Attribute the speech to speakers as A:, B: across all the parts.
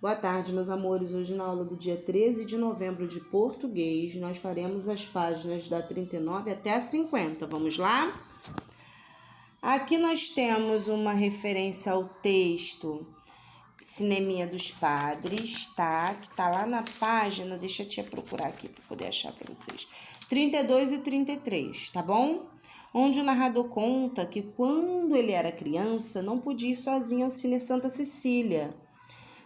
A: Boa tarde, meus amores. Hoje na aula do dia 13 de novembro de português, nós faremos as páginas da 39 até a 50. Vamos lá? Aqui nós temos uma referência ao texto Cineminha dos Padres, tá? Que tá lá na página, deixa eu te procurar aqui para poder achar para vocês. 32 e 33, tá bom? Onde o narrador conta que quando ele era criança, não podia ir sozinho ao Cine Santa Cecília,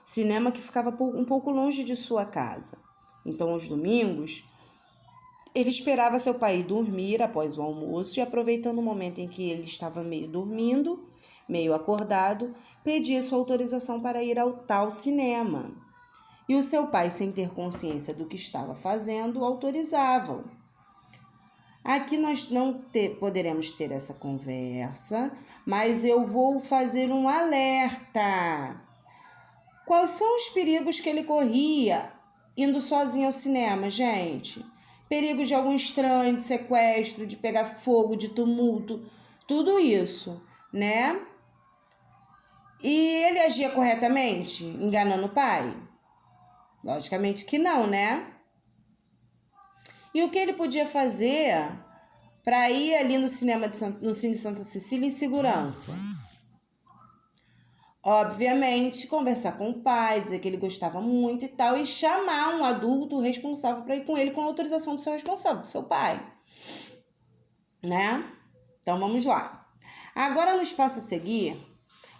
A: cinema que ficava um pouco longe de sua casa. Então, aos domingos, ele esperava seu pai dormir após o almoço e, aproveitando o momento em que ele estava meio dormindo, meio acordado, pedia sua autorização para ir ao tal cinema. E o seu pai, sem ter consciência do que estava fazendo, autorizava-o. Aqui nós não poderemos ter essa conversa, mas eu vou fazer um alerta. Quais são os perigos que ele corria indo sozinho ao cinema, gente? Perigo de algum estranho, de sequestro, de pegar fogo, de tumulto, tudo isso, né? E ele agia corretamente, enganando o pai? Logicamente que não, né? E o que ele podia fazer para ir ali no Cine Santa Cecília em segurança? Obviamente, conversar com o pai, dizer que ele gostava muito e tal, e chamar um adulto responsável para ir com ele com a autorização do seu responsável, do seu pai, né? Então, vamos lá. Agora, no espaço a seguir,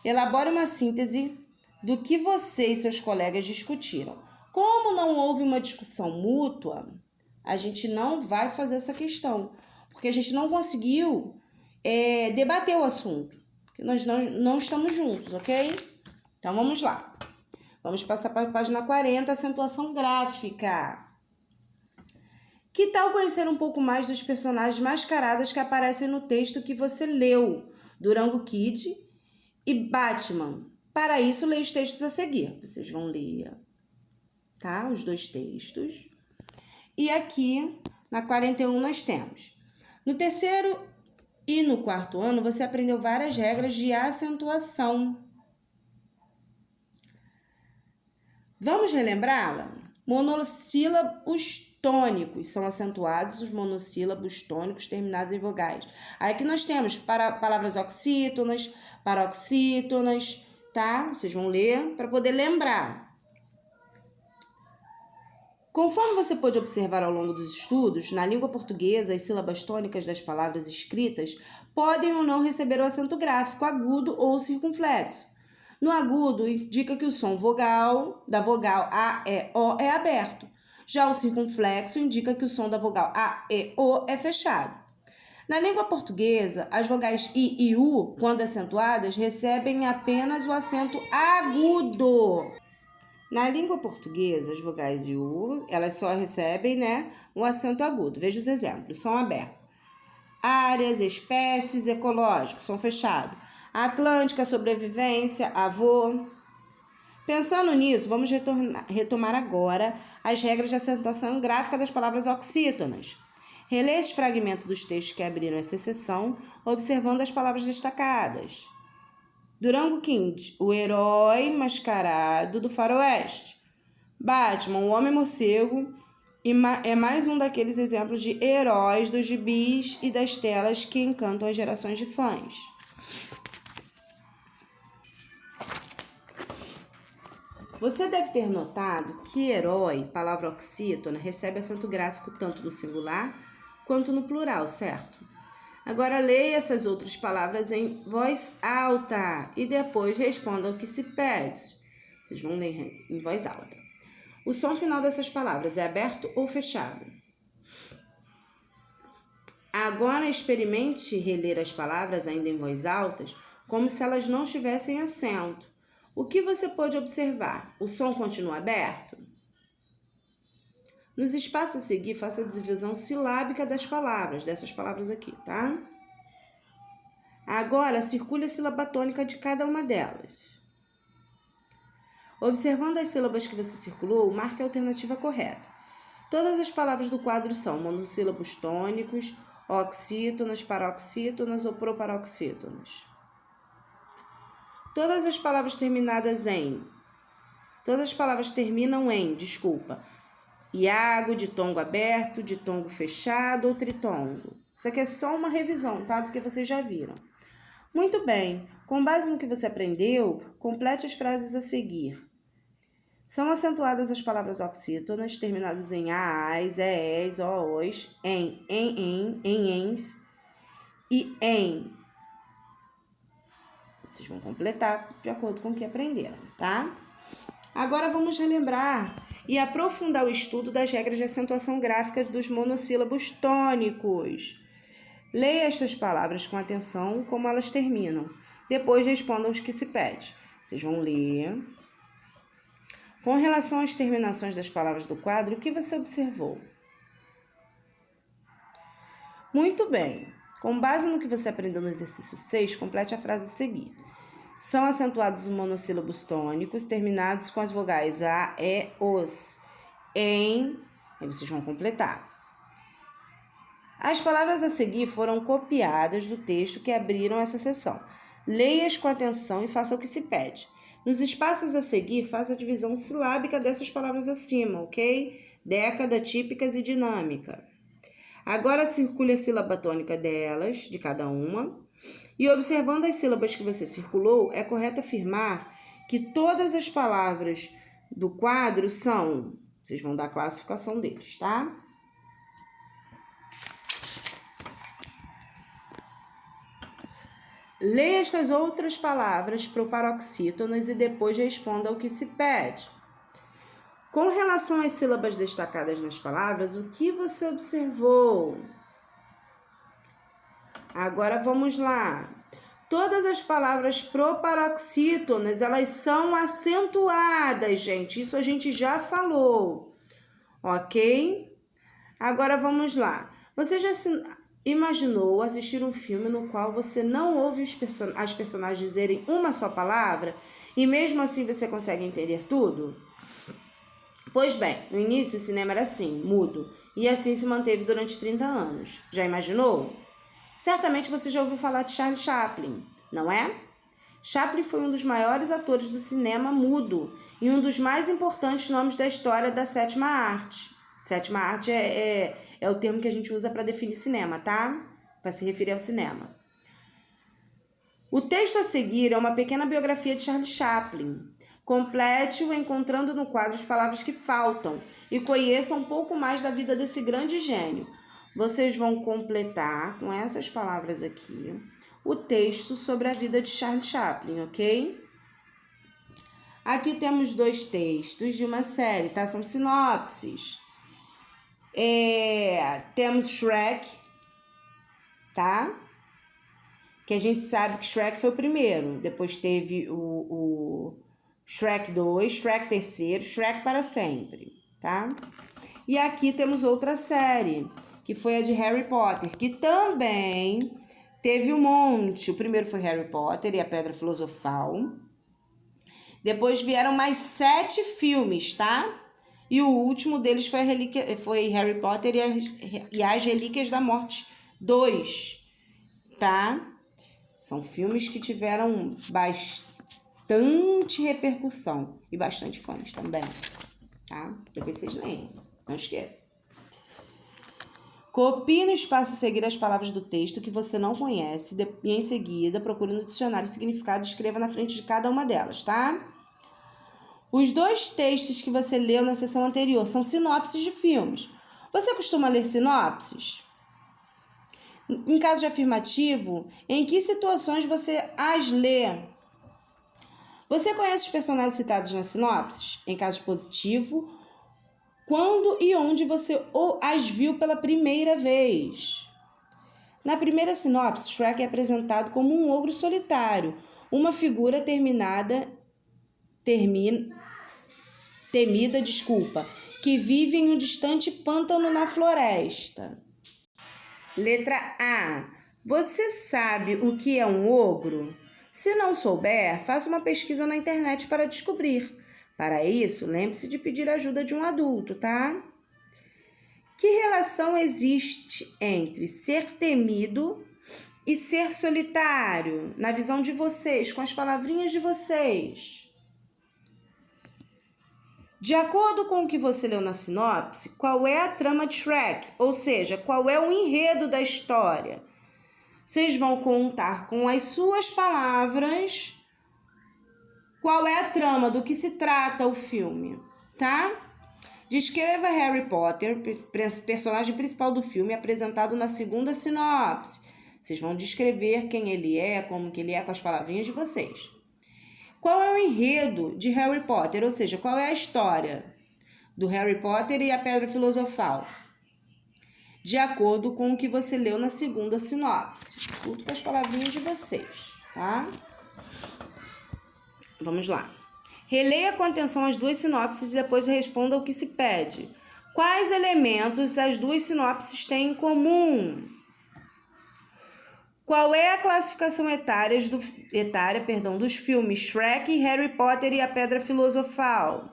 A: elabore uma síntese do que você e seus colegas discutiram. Como não houve uma discussão mútua, a gente não vai fazer essa questão, porque a gente não conseguiu debater o assunto. Que nós não estamos juntos, ok? Então, vamos lá. Vamos passar para a página 40, acentuação gráfica. Que tal conhecer um pouco mais dos personagens mascarados que aparecem no texto que você leu? Durango Kid e Batman. Para isso, leia os textos a seguir. Vocês vão ler, tá? Os dois textos. E aqui, na 41, nós temos. No terceiro e no quarto ano, você aprendeu várias regras de acentuação. Vamos relembrá-la? Monossílabos tônicos são acentuados os monossílabos tônicos terminados em vogais. Aí aqui nós temos palavras oxítonas, paroxítonas, tá? Vocês vão ler para poder lembrar. Conforme você pôde observar ao longo dos estudos, na língua portuguesa, as sílabas tônicas das palavras escritas podem ou não receber o acento gráfico agudo ou circunflexo. No agudo, indica que o som da vogal A, E, O é aberto. Já o circunflexo indica que o som da vogal A, E, O é fechado. Na língua portuguesa, as vogais I e U, quando acentuadas, recebem apenas o acento agudo. Na língua portuguesa, as vogais I e U, elas só recebem, um acento agudo. Veja os exemplos. Som aberto. Áreas, espécies, ecológico, som fechado. Atlântica, sobrevivência, avô. Pensando nisso, vamos retomar agora as regras de acentuação gráfica das palavras oxítonas. Releia esse fragmento dos textos que abriram essa seção, observando as palavras destacadas. Durango Kid, o herói mascarado do faroeste. Batman, o homem-morcego, é mais um daqueles exemplos de heróis dos gibis e das telas que encantam as gerações de fãs. Você deve ter notado que herói, palavra oxítona, recebe acento gráfico tanto no singular quanto no plural, certo? Agora leia essas outras palavras em voz alta e depois responda o que se pede. Vocês vão ler em voz alta. O som final dessas palavras é aberto ou fechado? Agora experimente reler as palavras ainda em voz alta, como se elas não tivessem acento. O que você pode observar? O som continua aberto? Nos espaços a seguir, faça a divisão silábica das palavras, dessas palavras aqui, tá? Agora, circule a sílaba tônica de cada uma delas. Observando as sílabas que você circulou, marque a alternativa correta. Todas as palavras do quadro são monossílabos tônicos, oxítonas, paroxítonas ou proparoxítonas. Todas as palavras terminadas em Todas as palavras terminam em, iago, ditongo aberto, ditongo fechado ou tritongo. Isso aqui é só uma revisão, tá? Do que vocês já viram. Muito bem. Com base no que você aprendeu, complete as frases a seguir. São acentuadas as palavras oxítonas, terminadas em aás, eés, oós, em, ens e em. Vocês vão completar de acordo com o que aprenderam, tá? Agora vamos relembrar e aprofundar o estudo das regras de acentuação gráfica dos monossílabos tônicos. Leia estas palavras com atenção como elas terminam. Depois respondam os que se pede. Vocês vão ler. Com relação às terminações das palavras do quadro, o que você observou? Muito bem. Com base no que você aprendeu no exercício 6, complete a frase a seguir. São acentuados os monossílabos tônicos, terminados com as vogais a, e, os, em... Aí vocês vão completar. As palavras a seguir foram copiadas do texto que abriram essa seção. Leia-as com atenção e faça o que se pede. Nos espaços a seguir, faça a divisão silábica dessas palavras acima, ok? Década, típicas e dinâmica. Agora circule a sílaba tônica delas, de cada uma. E observando as sílabas que você circulou, é correto afirmar que todas as palavras do quadro são... Vocês vão dar a classificação deles, tá? Leia estas outras palavras proparoxítonas e depois responda ao que se pede. Com relação às sílabas destacadas nas palavras, o que você observou? Agora vamos lá. Todas as palavras proparoxítonas, elas são acentuadas, gente. Isso a gente já falou, ok? Agora vamos lá. Você já imaginou assistir um filme no qual você não ouve as personagens dizerem uma só palavra e mesmo assim você consegue entender tudo? Pois bem, no início o cinema era assim, mudo, e assim se manteve durante 30 anos. Já imaginou? Certamente você já ouviu falar de Charlie Chaplin, não é? Chaplin foi um dos maiores atores do cinema mudo e um dos mais importantes nomes da história da sétima arte. Sétima arte é o termo que a gente usa para definir cinema, tá? Para se referir ao cinema. O texto a seguir é uma pequena biografia de Charlie Chaplin. Complete-o encontrando no quadro as palavras que faltam e conheça um pouco mais da vida desse grande gênio. Vocês vão completar com essas palavras aqui o texto sobre a vida de Charlie Chaplin, ok? Aqui temos 2 textos de uma série, tá? São sinopses. Temos Shrek, tá? Que a gente sabe que Shrek foi o primeiro. Depois teve o Shrek 2, Shrek 3, Shrek para sempre, tá? E aqui temos outra série, que foi a de Harry Potter, que também teve um monte. O primeiro foi Harry Potter e a Pedra Filosofal. Depois vieram mais 7 filmes, tá? E o último deles foi Harry Potter e as Relíquias da Morte 2, tá? São filmes que tiveram bastante repercussão e bastante fãs também, tá? Depois vocês leem, não esqueça. Copie no espaço a seguir as palavras do texto que você não conhece e em seguida procure no dicionário o significado e escreva na frente de cada uma delas, tá? Os 2 textos que você leu na sessão anterior são sinopses de filmes. Você costuma ler sinopses? Em caso de afirmativo, em que situações você as lê? Você conhece os personagens citados nas sinopses? Em caso de positivo, quando e onde você as viu pela primeira vez? Na primeira sinopse, Shrek é apresentado como um ogro solitário, uma figura temida, que vive em um distante pântano na floresta. Letra A. Você sabe o que é um ogro? Se não souber, faça uma pesquisa na internet para descobrir. Para isso, lembre-se de pedir a ajuda de um adulto, tá? Que relação existe entre ser temido e ser solitário, na visão de vocês, com as palavrinhas de vocês? De acordo com o que você leu na sinopse, qual é a trama de Shrek? Ou seja, qual é o enredo da história? Vocês vão contar com as suas palavras qual é a trama, do que se trata o filme, tá? Descreva Harry Potter, personagem principal do filme, apresentado na segunda sinopse. Vocês vão descrever quem ele é, como que ele é, com as palavrinhas de vocês. Qual é o enredo de Harry Potter? Ou seja, qual é a história do Harry Potter e a Pedra Filosofal? De acordo com o que você leu na segunda sinopse. Tudo com as palavrinhas de vocês, tá? Vamos lá. Releia com atenção as duas sinopses e depois responda o que se pede. Quais elementos as duas sinopses têm em comum? Qual é a classificação etária dos filmes Shrek, Harry Potter e a Pedra Filosofal?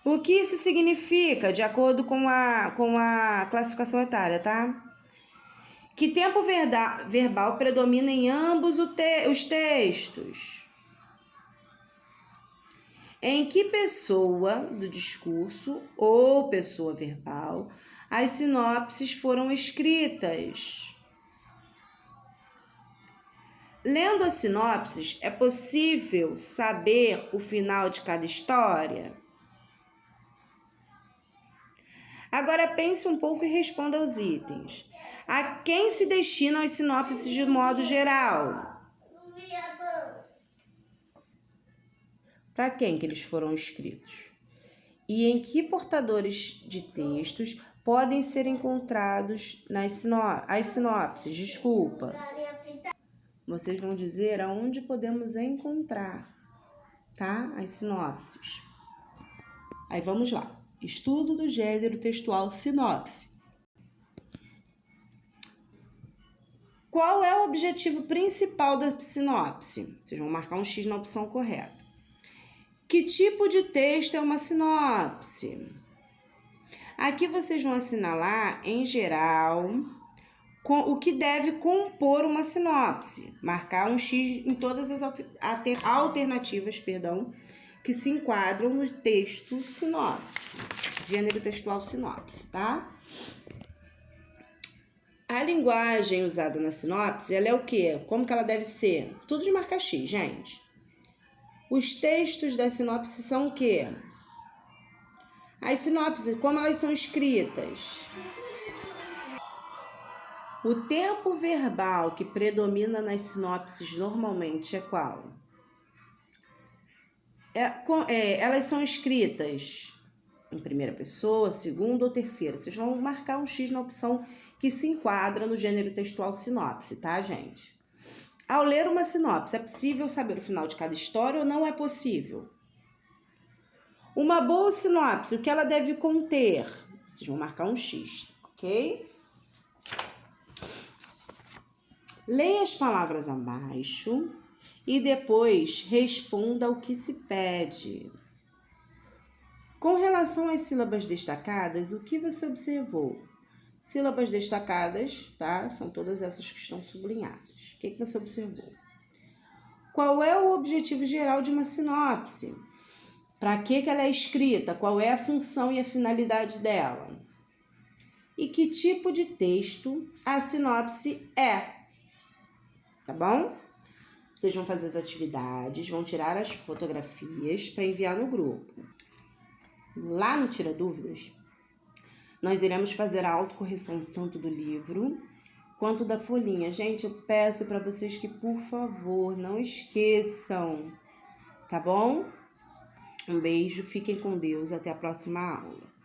A: O que isso significa, de acordo com a classificação etária, tá? Que tempo verbal predomina em ambos os textos? Em que pessoa do discurso ou pessoa verbal as sinopses foram escritas? Lendo as sinopses, é possível saber o final de cada história? Agora pense um pouco e responda aos itens. A quem se destinam as sinopses de modo geral? Para quem que eles foram escritos? E em que portadores de textos podem ser encontrados as sinopses? Desculpa. Vocês vão dizer aonde podemos encontrar, tá? As sinopses. Aí vamos lá. Estudo do gênero textual sinopse. Qual é o objetivo principal da sinopse? Vocês vão marcar um X na opção correta. Que tipo de texto é uma sinopse? Aqui vocês vão assinalar, em geral, o que deve compor uma sinopse. Marcar um X em todas as alternativas, que se enquadram no texto sinopse. Gênero textual sinopse, tá? A linguagem usada na sinopse, ela é o quê? Como que ela deve ser? Tudo de marcar X, gente. Os textos da sinopse são o quê? As sinopses, como elas são escritas? O tempo verbal que predomina nas sinopses normalmente é qual? Elas são escritas em primeira pessoa, segunda ou terceira. Vocês vão marcar um X na opção que se enquadra no gênero textual sinopse, tá, gente? Ao ler uma sinopse, é possível saber o final de cada história ou não é possível? Uma boa sinopse, o que ela deve conter? Vocês vão marcar um X, ok? Leia as palavras abaixo e depois responda o que se pede. Com relação às sílabas destacadas, o que você observou? Sílabas destacadas, tá? São todas essas que estão sublinhadas. O que você observou? Qual é o objetivo geral de uma sinopse? Para que ela é escrita? Qual é a função e a finalidade dela? E que tipo de texto a sinopse é? Tá bom? Vocês vão fazer as atividades, vão tirar as fotografias para enviar no grupo. Lá no Tira Dúvidas, nós iremos fazer a autocorreção tanto do livro quanto da folhinha. Gente, eu peço para vocês que, por favor, não esqueçam, tá bom? Um beijo, fiquem com Deus, até a próxima aula.